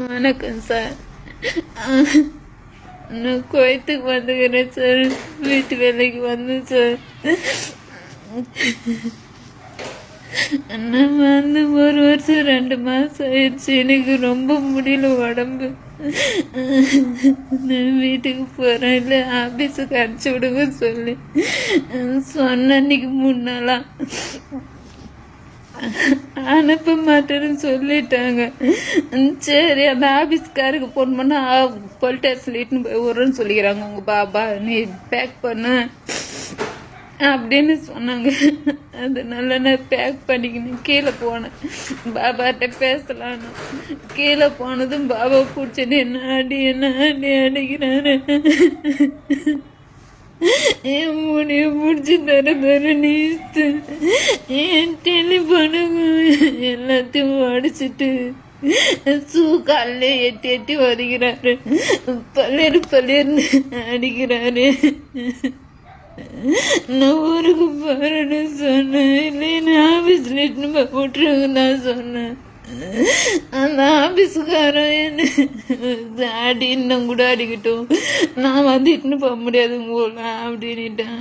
வணக்கம் சார். நான் குவைத்துக்கு வந்துக்கிறேன் சார். வீட்டு வேலைக்கு வந்தேன் சார். நான் வந்து 1 வருஷம் 2 மாதம் ஆயிடுச்சு. எனக்கு ரொம்ப முடியல உடம்பு. நான் வீட்டுக்கு போகிறேன், இல்லை ஆஃபீஸுக்கு அனுப்பிச்சி விடுங்க சொல்லி சொன்ன அன்னைக்கு 3 நாளாக அனுப்ப மாட்டேன்னு சொல்லிட்டாங்க. சரி, அந்த ஆஃபீஸ்காருக்கு ஃபோன் பண்ணால் போலீஸ் சொல்லிட்டுன்னு போய் வரும்னு சொல்லிக்கிறாங்க. உங்கள் பாபா நீ பேக் பண்ண அப்படின்னு சொன்னாங்க. அதனால நான் பேக் பண்ணிக்கணும் கீழே போனேன். பாபாட்ட பேசலான்னு கீழே போனதும் பாபா பிடிச்சிட்டு என்ன அடிக்கிறாரு. என் முடிய பிடிச்சி தர நீத்து என் டெலிஃபோனுக்கு எல்லாத்தையும் உடச்சிட்டு காலில் எட்டி வருகிறாரு. பல்லேர்னு அடிக்கிறாரு. நான் ஊருக்கு போறேன்னு சொன்னேன். இல்லைன்னு ஆஃபீஸில் இட்டுன்னு போய் விட்டுருங்க நான் சொன்னேன். அந்த ஆஃபீஸுக்காரன் என்ன அடி இன்னும் கூட அடிக்கட்டும், நான் வந்து இட்டுன்னு போக முடியாது போல அப்படின்ட்டான்.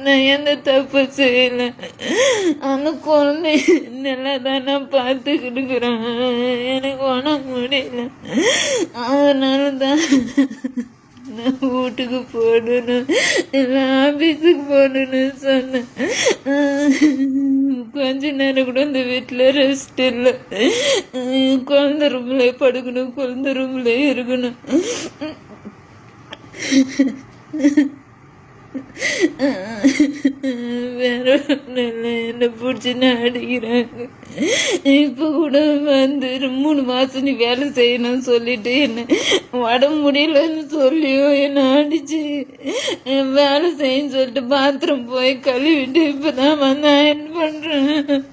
நான் எந்த தப்பு செய்யலை. அந்த குழந்தை நல்லா தான் நான் பார்த்துக்கிட்டுக்கிறேன். எனக்கு உணவு முடியல. அதனால தான் நான் வீட்டுக்கு போடணும், இல்லை ஆஃபீஸுக்கு போடணும்னு சொன்னேன். கொஞ்ச நேரம் கூட இந்த வீட்டில் ரெஸ்ட் இல்லை. குழந்தை ரூம்ல படுக்கணும், குழந்தை ரூம்ல இருக்கணும். வேற ஒன்றும் இல்லை. என்னை பிடிச்சின்னு அடிக்கிறாங்க. இப்போ கூட வந்து 3 மாதம் நீ வேலை செய்யணும்னு சொல்லிட்டு என்ன உடம்பு முடியலன்னு சொல்லியும் என்னை அடிச்சு வேலை செய்யன்னு சொல்லிட்டு பாத்ரூம் போய் கழுவிட்டு இப்போதான் வந்து அயன் பண்ணுறேன்.